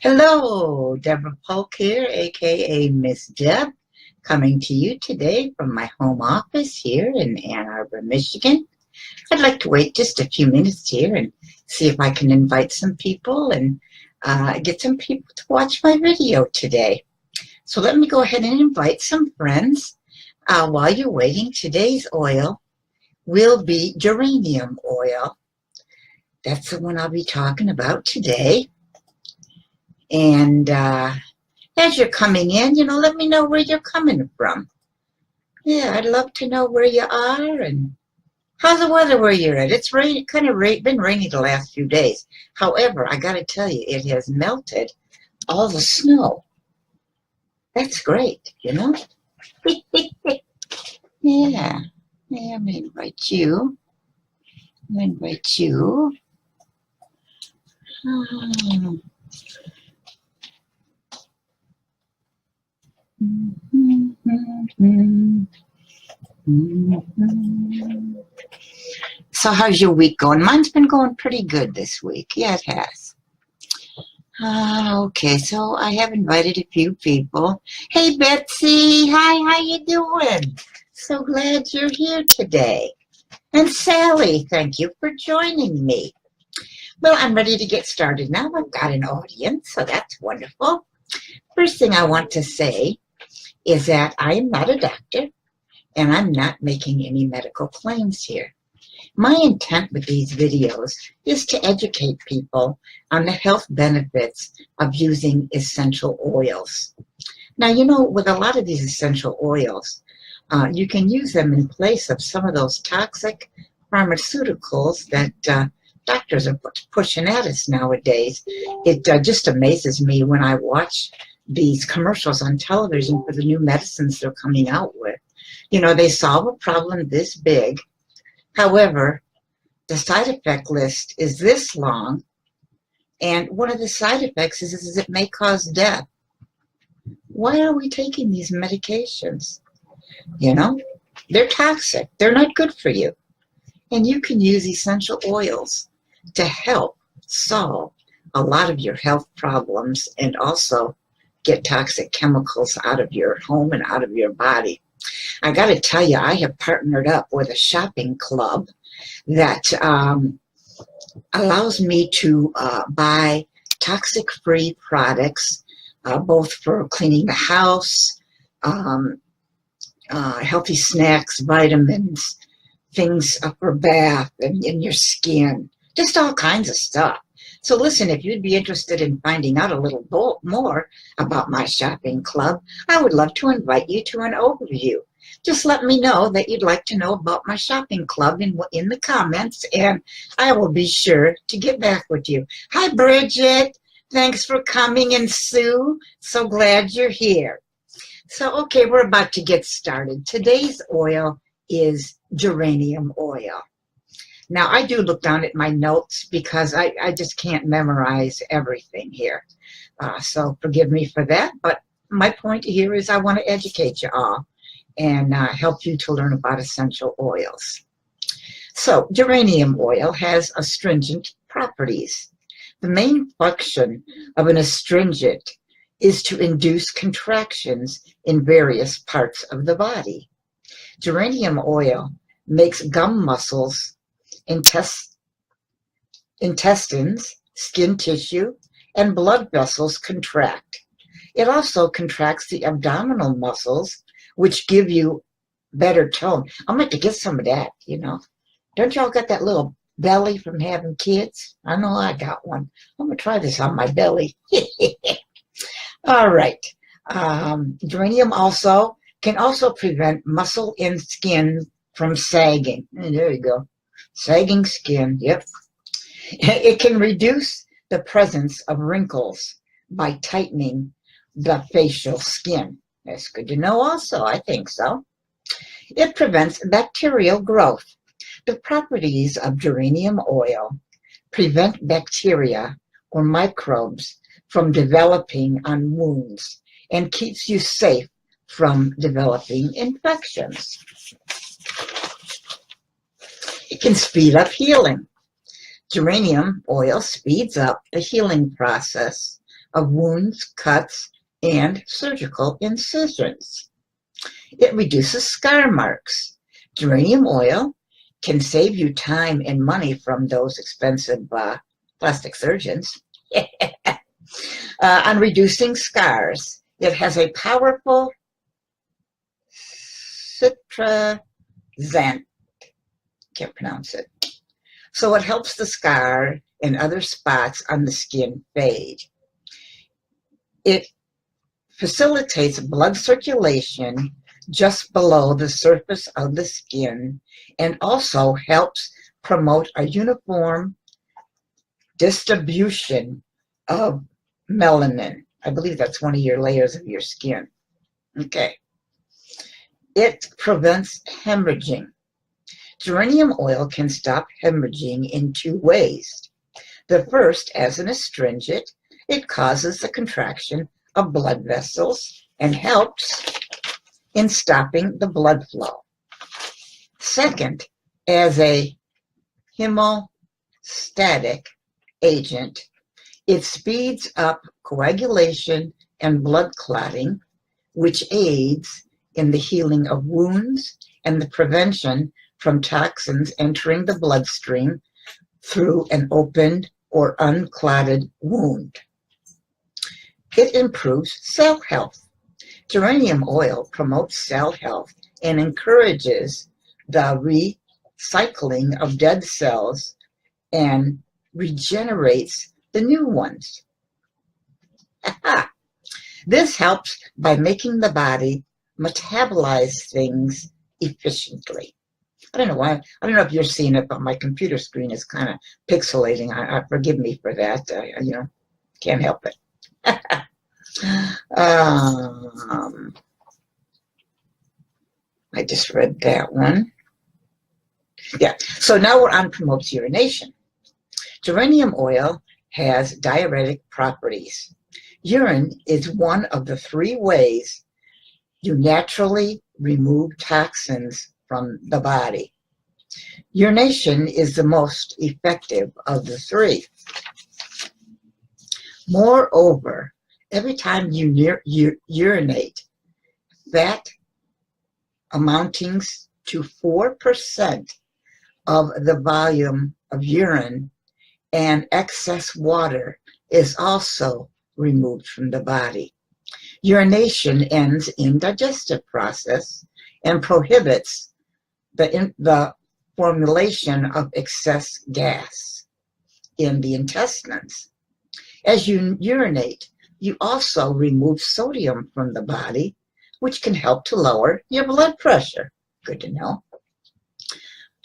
Hello, Deborah Polk here, aka Miss Deb, coming to you today from my home office here in Ann Arbor, Michigan. I'd like to wait just a few minutes here and see if I can invite some people and get some people to watch my video today. So let me go ahead and invite some friends. While you're waiting, today's oil will be geranium oil. That's the one I'll be talking about today. And as you're coming in, let me know where you're coming from. Yeah, I'd love to know where you are and how's the weather where you're at. It's been rainy the last few days. However, I got to tell you, it has melted all the snow. That's great, Yeah. Let me invite you. So how's your week going? Mine's been going pretty good this week. Yeah, it has. Okay, so I have invited a few people. Hey, Betsy. Hi, how you doing? So glad you're here today. And Sally, thank you for joining me. Well, I'm ready to get started now. I've got an audience, so that's wonderful. First thing I want to say is that I am not a doctor, and I'm not making any medical claims here. My intent with these videos is to educate people on the health benefits of using essential oils. Now, with a lot of these essential oils, you can use them in place of some of those toxic pharmaceuticals that doctors are pushing at us nowadays. It just amazes me when I watch these commercials on television for the new medicines they're coming out with. They solve a problem this big. However, the side effect list is this long, and one of the side effects is it may cause death. Why are we taking these medications? They're toxic. They're not good for you. And you can use essential oils to help solve a lot of your health problems and also get toxic chemicals out of your home and out of your body. I got to tell you, I have partnered up with a shopping club that allows me to buy toxic-free products, both for cleaning the house, healthy snacks, vitamins, things for bath and in your skin, just all kinds of stuff. So listen, if you'd be interested in finding out a little more about my shopping club, I would love to invite you to an overview. Just let me know that you'd like to know about my shopping club in the comments, and I will be sure to get back with you. Hi, Bridget. Thanks for coming, and Sue, so glad you're here. So, okay, we're about to get started. Today's oil is geranium oil. Now, I do look down at my notes because I just can't memorize everything here. So forgive me for that. But my point here is I want to educate you all and help you to learn about essential oils. So geranium oil has astringent properties. The main function of an astringent is to induce contractions in various parts of the body. Geranium oil makes gum muscles, intestines, skin tissue, and blood vessels contract. It also contracts the abdominal muscles, which give you better tone. I'm going to get some of that, Don't y'all got that little belly from having kids? I know I got one. I'm going to try this on my belly. All right. Geranium can also prevent muscle and skin from sagging. There you go. Sagging skin, yep. It can reduce the presence of wrinkles by tightening the facial skin. That's good to know also, I think so. It prevents bacterial growth. The properties of geranium oil prevent bacteria or microbes from developing on wounds and keeps you safe from developing infections. It can speed up healing. Geranium oil speeds up the healing process of wounds, cuts, and surgical incisions. It reduces scar marks. Geranium oil can save you time and money from those expensive plastic surgeons. On reducing scars, it has a powerful citrazine, can't pronounce it. So it helps the scar and other spots on the skin fade. It facilitates blood circulation just below the surface of the skin and also helps promote a uniform distribution of melanin. I believe that's one of your layers of your skin. Okay. It prevents hemorrhaging. Geranium oil can stop hemorrhaging in two ways. The first, as an astringent, it causes the contraction of blood vessels and helps in stopping the blood flow. Second, as a hemostatic agent, it speeds up coagulation and blood clotting, which aids in the healing of wounds and the prevention from toxins entering the bloodstream through an opened or unclotted wound. It improves cell health. Geranium oil promotes cell health and encourages the recycling of dead cells and regenerates the new ones. Aha. This helps by making the body metabolize things efficiently. I don't know why. I don't know if you're seeing it, but my computer screen is kind of pixelating. Forgive me for that. Can't help it. I just read that one. Yeah. So now we're on promotes urination. Geranium oil has diuretic properties. Urine is one of the three ways you naturally remove toxins from the body. Urination is the most effective of the three. Moreover, every time you urinate, fat amounting to 4% of the volume of urine and excess water is also removed from the body. Urination ends in digestive process and prohibits the formulation of excess gas in the intestines. As you urinate, you also remove sodium from the body, which can help to lower your blood pressure. Good to know.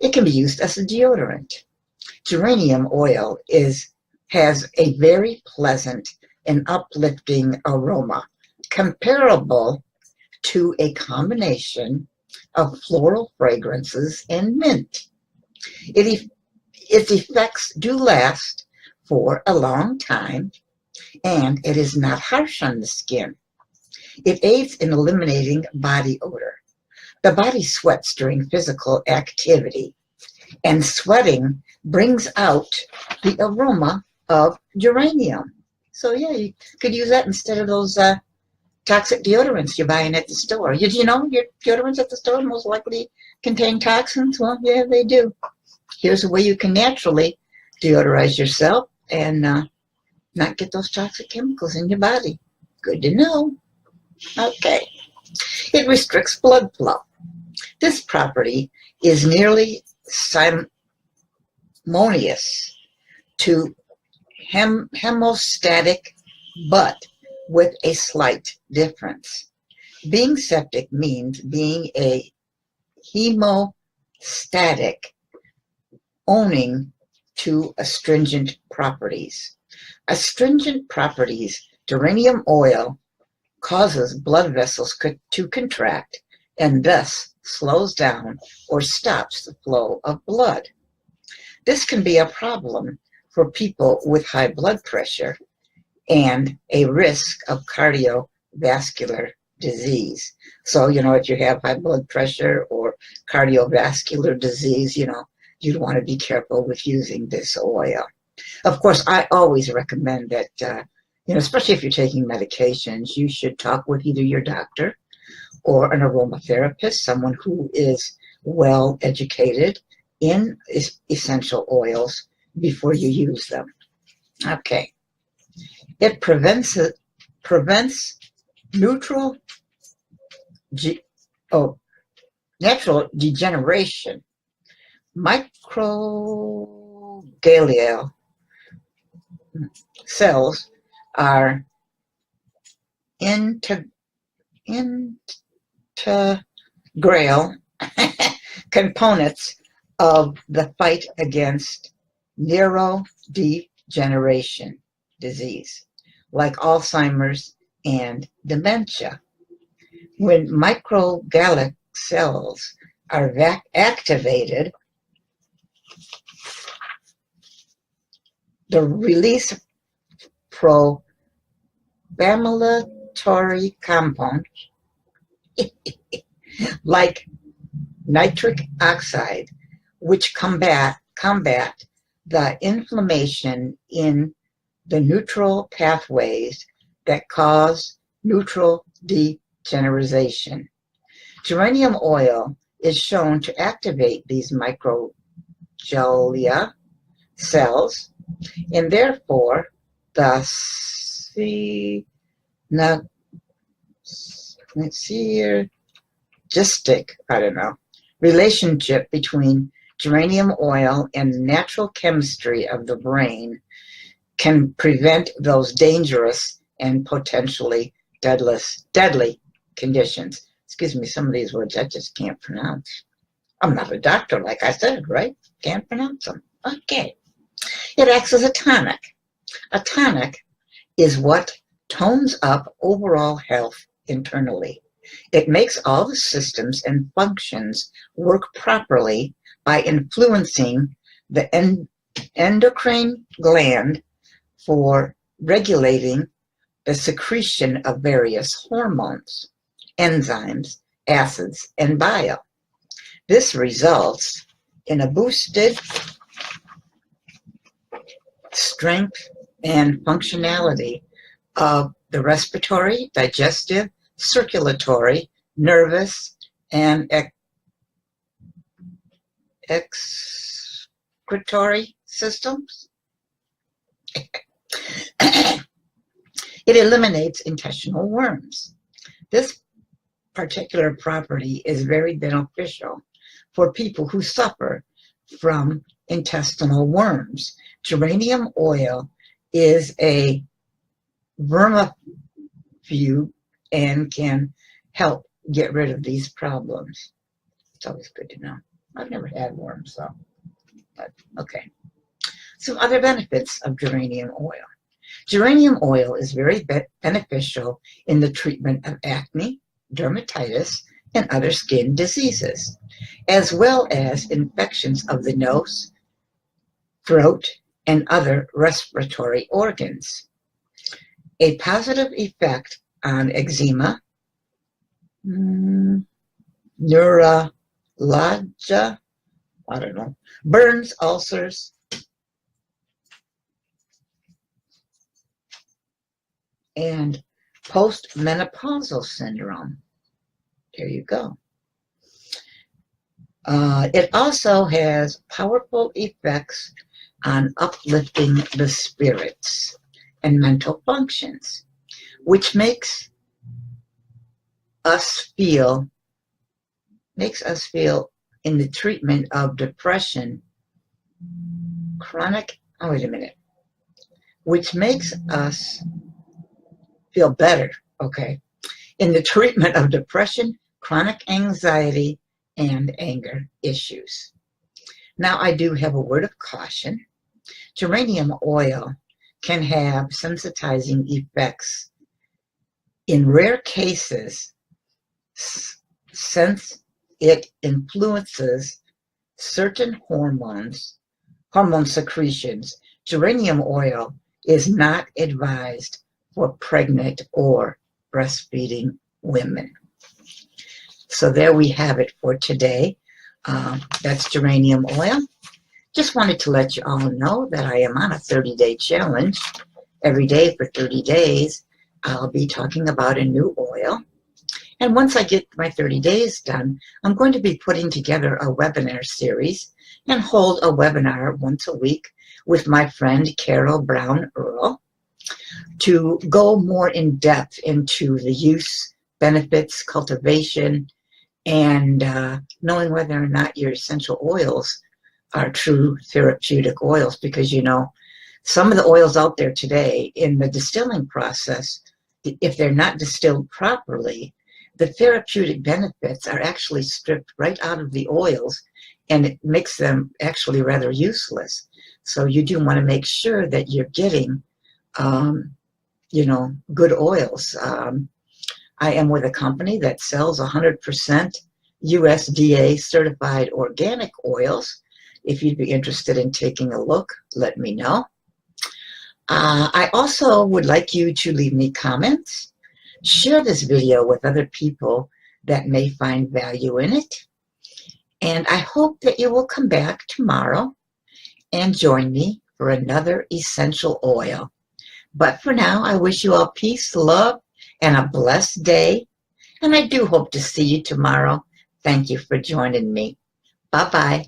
It can be used as a deodorant. Geranium oil has a very pleasant and uplifting aroma, comparable to a combination of floral fragrances and mint. Its effects do last for a long time, and it is not harsh on the skin. It aids in eliminating body odor. The body sweats during physical activity, and sweating brings out the aroma of geranium. So yeah, you could use that instead of those toxic deodorants you're buying at the store. Did you know your deodorants at the store most likely contain toxins? Well, yeah, they do. Here's a way you can naturally deodorize yourself and not get those toxic chemicals in your body. Good to know. Okay. It restricts blood flow. This property is nearly simultaneous to hemostatic, but with a slight difference. Being septic means being a hemostatic, owing to astringent properties. Astringent properties, geranium oil causes blood vessels to contract and thus slows down or stops the flow of blood. This can be a problem for people with high blood pressure and a risk of cardiovascular disease. So, if you have high blood pressure or cardiovascular disease, you'd want to be careful with using this oil. Of course, I always recommend that You know, especially if you're taking medications, you should talk with either your doctor or an aromatherapist, someone who is well educated in essential oils before you use them. Okay. It prevents neutral natural degeneration. Microglial cells are integral components of the fight against neurodegeneration disease, like Alzheimer's and dementia. When microglial cells are activated, the release pro-inflammatory compounds like nitric oxide, which combat the inflammation in the neutral pathways that cause neutral degeneration. Geranium oil is shown to activate these microglia cells, and therefore the synergistic, relationship between geranium oil and the natural chemistry of the brain can prevent those dangerous and potentially deadly conditions. Excuse me, some of these words I just can't pronounce. I'm not a doctor, like I said, right? Can't pronounce them. Okay. It acts as a tonic. A tonic is what tones up overall health internally. It makes all the systems and functions work properly by influencing the endocrine gland for regulating the secretion of various hormones, enzymes, acids, and bile. This results in a boosted strength and functionality of the respiratory, digestive, circulatory, nervous, and excretory systems. It eliminates intestinal worms. This particular property is very beneficial for people who suffer from intestinal worms. Geranium oil is a vermifuge and can help get rid of these problems. It's always good to know. I've never had worms, though. But okay. Some other benefits of geranium oil. Geranium oil is very beneficial in the treatment of acne, dermatitis, and other skin diseases, as well as infections of the nose, throat, and other respiratory organs. A positive effect on eczema, neuralgia, burns, ulcers, and postmenopausal syndrome. There you go. It also has powerful effects on uplifting the spirits and mental functions, which makes us feel in the treatment of depression, which makes us feel better, in the treatment of depression, chronic anxiety, and anger issues. Now, I do have a word of caution. Geranium oil can have sensitizing effects in rare cases since it influences certain hormone secretions. Geranium oil is not advised for pregnant or breastfeeding women. So there we have it for today. That's geranium oil. Just wanted to let you all know that I am on a 30-day challenge, every day for 30 days, I'll be talking about a new oil. And once I get my 30 days done, I'm going to be putting together a webinar series and hold a webinar once a week with my friend Carol Brown Earl to go more in depth into the use, benefits, cultivation, and knowing whether or not your essential oils are true therapeutic oils. Because, you know, some of the oils out there today in the distilling process, if they're not distilled properly, the therapeutic benefits are actually stripped right out of the oils, and it makes them actually rather useless. So you do want to make sure that you're getting, you know, good oils. I am with a company that sells 100% USDA certified organic oils. If you'd be interested in taking a look, let me know. I also would like you to leave me comments, share this video with other people that may find value in it. And I hope that you will come back tomorrow and join me for another essential oil. But for now, I wish you all peace, love, and a blessed day. And I do hope to see you tomorrow. Thank you for joining me. Bye-bye.